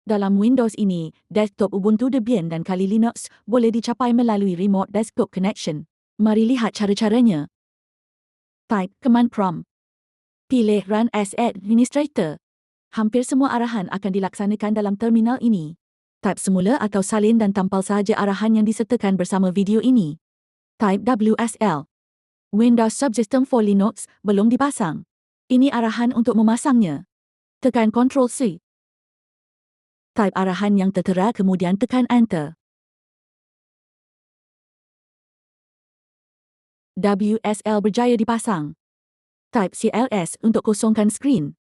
Dalam Windows ini, desktop Ubuntu Debian dan Kali Linux boleh dicapai melalui remote desktop connection. Mari lihat cara-caranya. Type command prompt. Pilih Run as Administrator. Hampir semua arahan akan dilaksanakan dalam terminal ini. Type semula atau salin dan tampal sahaja arahan yang disertakan bersama video ini. Type WSL. Windows Subsystem for Linux belum dipasang. Ini arahan untuk memasangnya. Tekan Ctrl+C. Type arahan yang tertera kemudian tekan Enter. WSL berjaya dipasang. Type CLS untuk kosongkan skrin.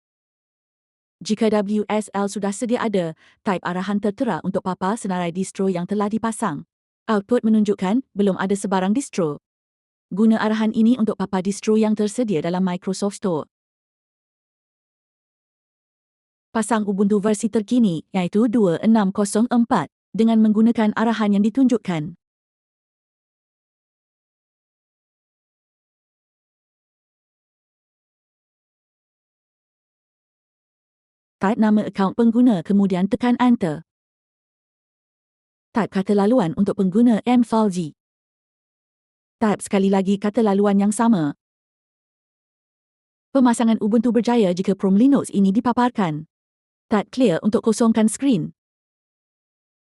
Jika WSL sudah sedia ada, type arahan tertera untuk papar senarai distro yang telah dipasang. Output menunjukkan belum ada sebarang distro. Guna arahan ini untuk papar distro yang tersedia dalam Microsoft Store. Pasang Ubuntu versi terkini iaitu 2604 dengan menggunakan arahan yang ditunjukkan. Type nama akaun pengguna kemudian tekan Enter. Type kata laluan untuk pengguna mFileG. Type sekali lagi kata laluan yang sama. Pemasangan Ubuntu berjaya jika Prom Linux ini dipaparkan. Type clear untuk kosongkan skrin.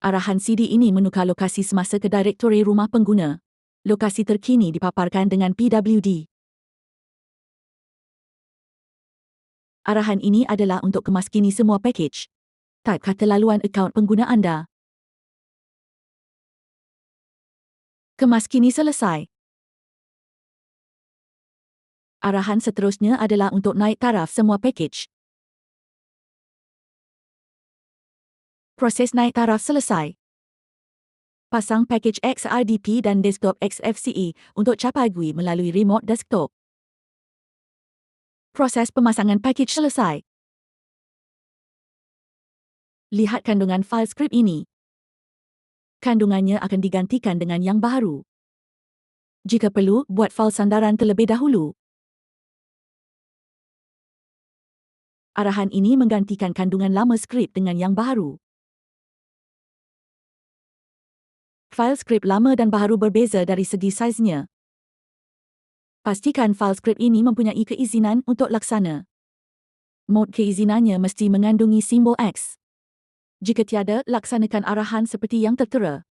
Arahan CD ini menukar lokasi semasa ke direktori rumah pengguna. Lokasi terkini dipaparkan dengan PWD. Arahan ini adalah untuk kemaskini semua pakej. Type kata laluan akaun pengguna anda. Kemaskini selesai. Arahan seterusnya adalah untuk naik taraf semua pakej. Proses naik taraf selesai. Pasang pakej XRDP dan desktop XFCE untuk capai GUI melalui remote desktop. Proses pemasangan pakej selesai. Lihat kandungan file skrip ini. Kandungannya akan digantikan dengan yang baru. Jika perlu, buat file sandaran terlebih dahulu. Arahan ini menggantikan kandungan lama skrip dengan yang baru. File skrip lama dan baru berbeza dari segi saiznya. Pastikan file skrip ini mempunyai keizinan untuk laksana. Mod keizinannya mesti mengandungi simbol X. Jika tiada, laksanakan arahan seperti yang tertera.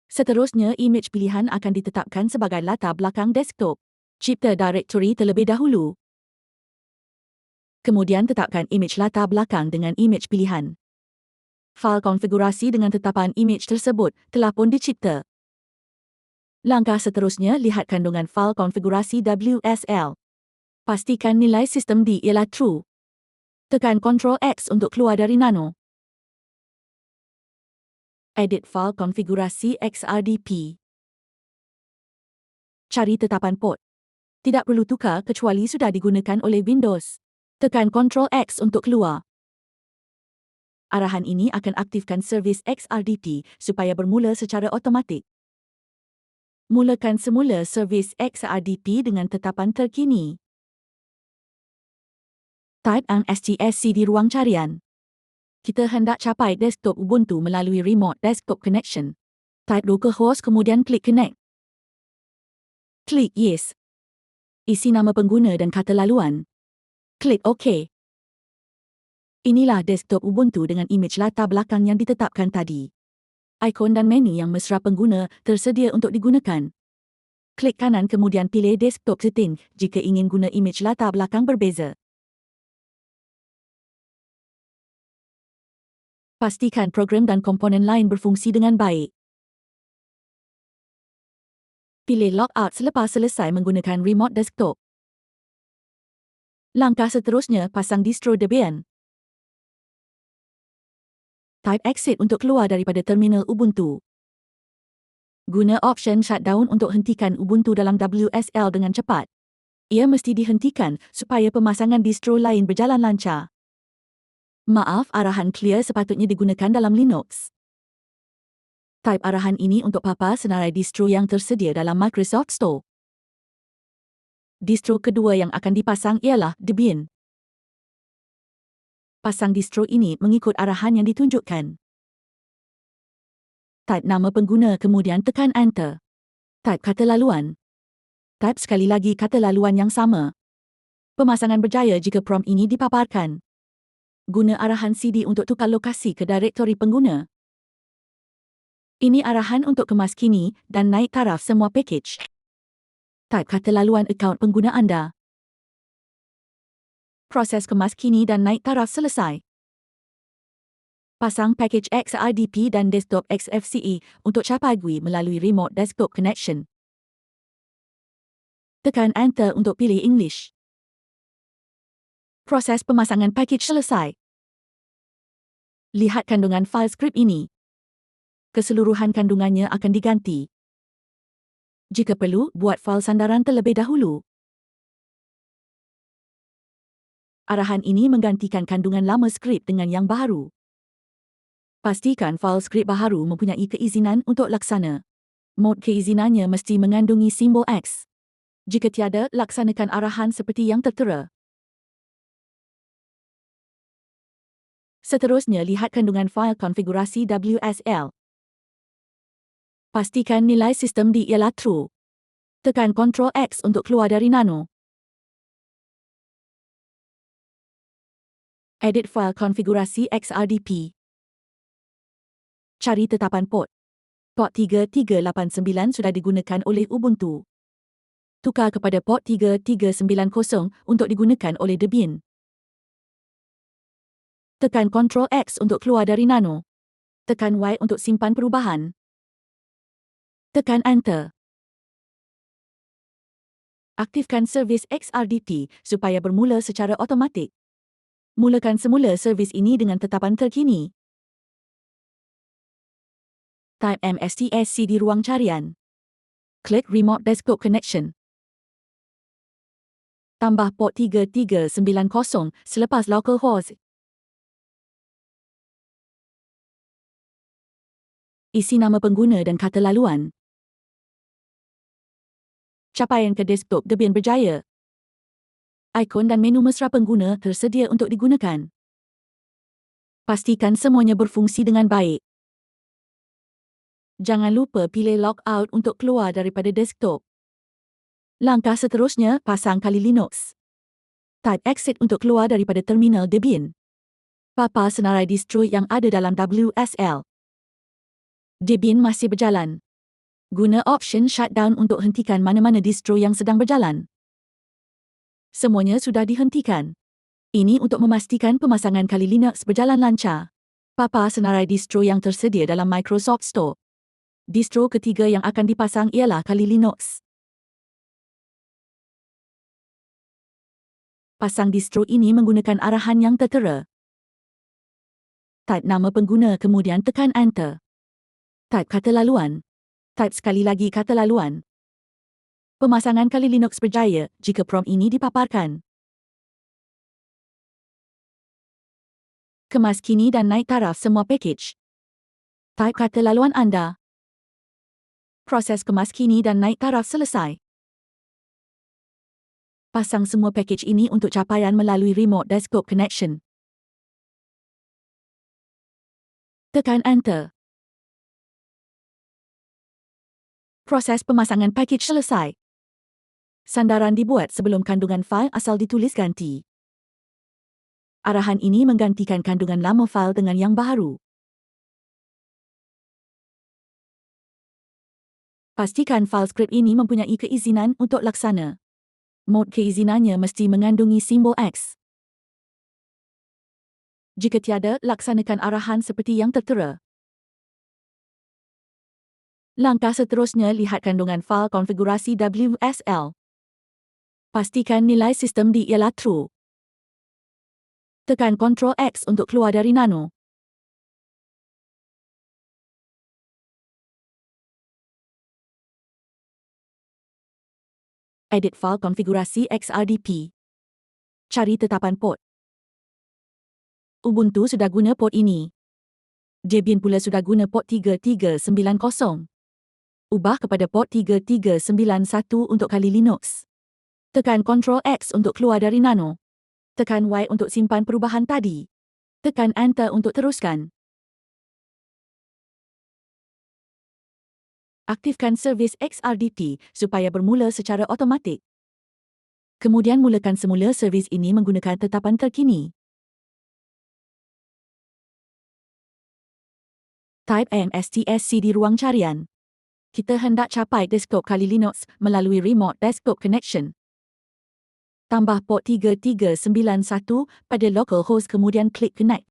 Seterusnya, imej pilihan akan ditetapkan sebagai latar belakang desktop. Cipta directory terlebih dahulu. Kemudian tetapkan imej latar belakang dengan imej pilihan. Fail konfigurasi dengan tetapan imej tersebut telah pun dicipta. Langkah seterusnya, lihat kandungan fail konfigurasi WSL. Pastikan nilai sistem D ialah true. Tekan Ctrl+X untuk keluar dari Nano. Edit file konfigurasi XRDP. Cari tetapan port. Tidak perlu tukar kecuali sudah digunakan oleh Windows. Tekan Ctrl+X untuk keluar. Arahan ini akan aktifkan servis XRDP supaya bermula secara automatik. Mulakan semula servis XRDP dengan tetapan terkini. Type STSC di ruang carian. Kita hendak capai desktop Ubuntu melalui remote desktop connection. Type localhost kemudian klik connect. Klik yes. Isi nama pengguna dan kata laluan. Klik OK. Inilah desktop Ubuntu dengan imej latar belakang yang ditetapkan tadi. Ikon dan menu yang mesra pengguna tersedia untuk digunakan. Klik kanan kemudian pilih desktop setting jika ingin guna imej latar belakang berbeza. Pastikan program dan komponen lain berfungsi dengan baik. Pilih logout selepas selesai menggunakan remote desktop. Langkah seterusnya, pasang distro Debian. Type exit untuk keluar daripada terminal Ubuntu. Guna option shutdown untuk hentikan Ubuntu dalam WSL dengan cepat. Ia mesti dihentikan supaya pemasangan distro lain berjalan lancar. Maaf, arahan clear sepatutnya digunakan dalam Linux. Type arahan ini untuk papar senarai distro yang tersedia dalam Microsoft Store. Distro kedua yang akan dipasang ialah Debian. Pasang distro ini mengikut arahan yang ditunjukkan. Type nama pengguna kemudian tekan Enter. Type kata laluan. Type sekali lagi kata laluan yang sama. Pemasangan berjaya jika prompt ini dipaparkan. Guna arahan CD untuk tukar lokasi ke direktori pengguna. Ini arahan untuk kemas kini dan naik taraf semua pakej. Type kata laluan akaun pengguna anda. Proses kemas kini dan naik taraf selesai. Pasang pakej XRDP dan desktop XFCE untuk capai GUI melalui remote desktop connection. Tekan Enter untuk pilih English. Proses pemasangan pakej selesai. Lihat kandungan file skrip ini. Keseluruhan kandungannya akan diganti. Jika perlu, buat file sandaran terlebih dahulu. Arahan ini menggantikan kandungan lama skrip dengan yang baru. Pastikan file skrip baharu mempunyai keizinan untuk laksana. Mod keizinannya mesti mengandungi simbol X. Jika tiada, laksanakan arahan seperti yang tertera. Seterusnya, lihat kandungan file konfigurasi WSL. Pastikan nilai sistem D ialah true. Tekan Ctrl X untuk keluar dari Nano. Edit file konfigurasi XRDP. Cari tetapan port. Port 3389 sudah digunakan oleh Ubuntu. Tukar kepada port 3390 untuk digunakan oleh Debian. Tekan Ctrl X untuk keluar dari Nano. Tekan Y untuk simpan perubahan. Tekan Enter. Aktifkan servis XRDP supaya bermula secara automatik. Mulakan semula servis ini dengan tetapan terkini. Type MSTSC di ruang carian. Klik Remote Desktop Connection. Tambah port 3390 selepas localhost. Isi nama pengguna dan kata laluan. Capaian ke desktop Debian berjaya. Ikon dan menu mesra pengguna tersedia untuk digunakan. Pastikan semuanya berfungsi dengan baik. Jangan lupa pilih Logout untuk keluar daripada desktop. Langkah seterusnya, pasang Kali Linux. Type Exit untuk keluar daripada terminal Debian. Papar senarai distro yang ada dalam WSL. Debian masih berjalan. Guna option Shutdown untuk hentikan mana-mana distro yang sedang berjalan. Semuanya sudah dihentikan. Ini untuk memastikan pemasangan Kali Linux berjalan lancar. Papar senarai distro yang tersedia dalam Microsoft Store. Distro ketiga yang akan dipasang ialah Kali Linux. Pasang distro ini menggunakan arahan yang tertera. Type nama pengguna kemudian tekan Enter. Type kata laluan. Type sekali lagi kata laluan. Pemasangan Kali Linux berjaya jika prompt ini dipaparkan. Kemas kini dan naik taraf semua pakej. Type kata laluan anda. Proses kemas kini dan naik taraf selesai. Pasang semua pakej ini untuk capaian melalui Remote Desktop Connection. Tekan Enter. Proses pemasangan pakej selesai. Sandaran dibuat sebelum kandungan fail asal ditulis ganti. Arahan ini menggantikan kandungan lama fail dengan yang baharu. Pastikan file skrip ini mempunyai keizinan untuk laksana. Mod keizinannya mesti mengandungi simbol X. Jika tiada, laksanakan arahan seperti yang tertera. Langkah seterusnya, lihat kandungan file konfigurasi WSL. Pastikan nilai sistem D ialah true. Tekan Ctrl X untuk keluar dari Nano. Edit file konfigurasi XRDP. Cari tetapan port. Ubuntu sudah guna port ini. Debian pula sudah guna port 3390. Ubah kepada port 3391 untuk Kali Linux. Tekan Ctrl X untuk keluar dari Nano. Tekan Y untuk simpan perubahan tadi. Tekan Enter untuk teruskan. Aktifkan servis XRDT supaya bermula secara automatik. Kemudian mulakan semula servis ini menggunakan tetapan terkini. Type MSTSC di ruang carian. Kita hendak capai desktop Kali Linux melalui Remote Desktop Connection. Tambah port 3391 pada localhost kemudian klik Connect.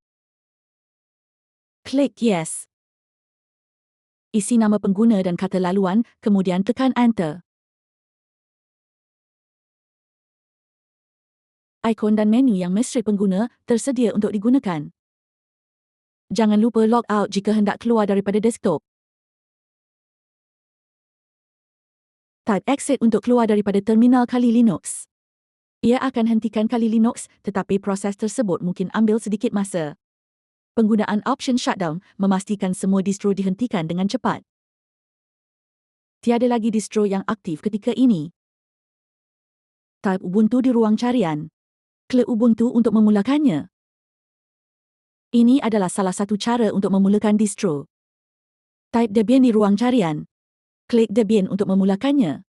Klik Yes. Isi nama pengguna dan kata laluan, kemudian tekan Enter. Ikon dan menu yang mesra pengguna tersedia untuk digunakan. Jangan lupa log out jika hendak keluar daripada desktop. Type Exit untuk keluar daripada terminal Kali Linux. Ia akan hentikan Kali Linux, tetapi proses tersebut mungkin ambil sedikit masa. Penggunaan option shutdown memastikan semua distro dihentikan dengan cepat. Tiada lagi distro yang aktif ketika ini. Type Ubuntu di ruang carian. Klik Ubuntu untuk memulakannya. Ini adalah salah satu cara untuk memulakan distro. Type Debian di ruang carian. Klik Debian untuk memulakannya.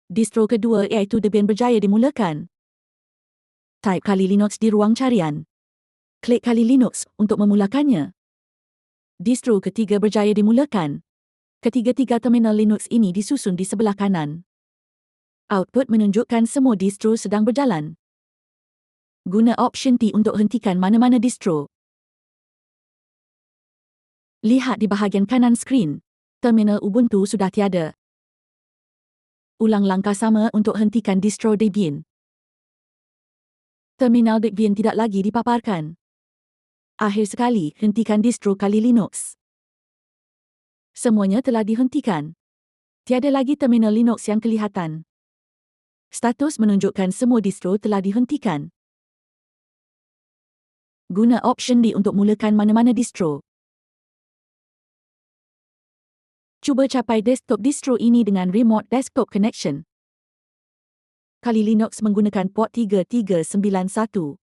Distro kedua iaitu Debian berjaya dimulakan. Type Kali Linux di ruang carian. Klik Kali Linux untuk memulakannya. Distro ketiga berjaya dimulakan. Ketiga-tiga terminal Linux ini disusun di sebelah kanan. Output menunjukkan semua distro sedang berjalan. Guna option T untuk hentikan mana-mana distro. Lihat di bahagian kanan skrin. Terminal Ubuntu sudah tiada. Ulang langkah sama untuk hentikan distro Debian. Terminal Debian tidak lagi dipaparkan. Akhir sekali, hentikan distro Kali Linux. Semuanya telah dihentikan. Tiada lagi terminal Linux yang kelihatan. Status menunjukkan semua distro telah dihentikan. Guna option D untuk mulakan mana-mana distro. Cuba capai desktop distro ini dengan Remote Desktop Connection. Kali Linux menggunakan port 3391.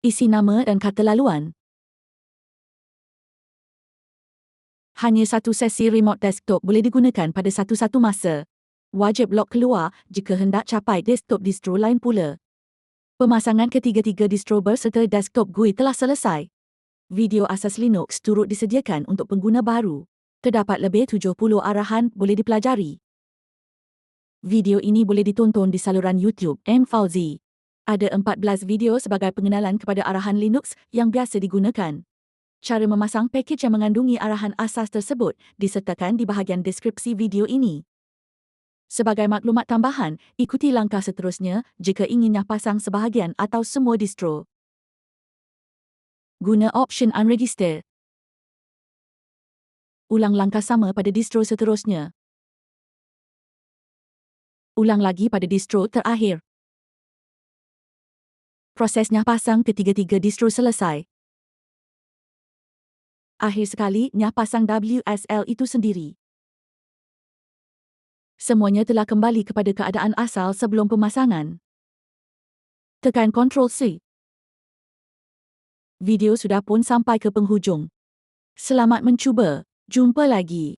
Isi nama dan kata laluan. Hanya satu sesi Remote Desktop boleh digunakan pada satu-satu masa. Wajib log keluar jika hendak capai desktop distro lain pula. Pemasangan ketiga-tiga distro berserta desktop GUI telah selesai. Video asas Linux turut disediakan untuk pengguna baru. Terdapat lebih 70 arahan boleh dipelajari. Video ini boleh ditonton di saluran YouTube M-Fauzi. Ada 14 video sebagai pengenalan kepada arahan Linux yang biasa digunakan. Cara memasang pakej yang mengandungi arahan asas tersebut disertakan di bahagian deskripsi video ini. Sebagai maklumat tambahan, ikuti langkah seterusnya jika inginnya pasang sebahagian atau semua distro. Guna option Unregister. Ulang langkah sama pada distro seterusnya. Ulang lagi pada distro terakhir. Prosesnya pasang ketiga-tiga distro selesai. Akhir sekali, nyah pasang WSL itu sendiri. Semuanya telah kembali kepada keadaan asal sebelum pemasangan. Tekan Ctrl+C. Video sudah pun sampai ke penghujung. Selamat mencuba. Jumpa lagi.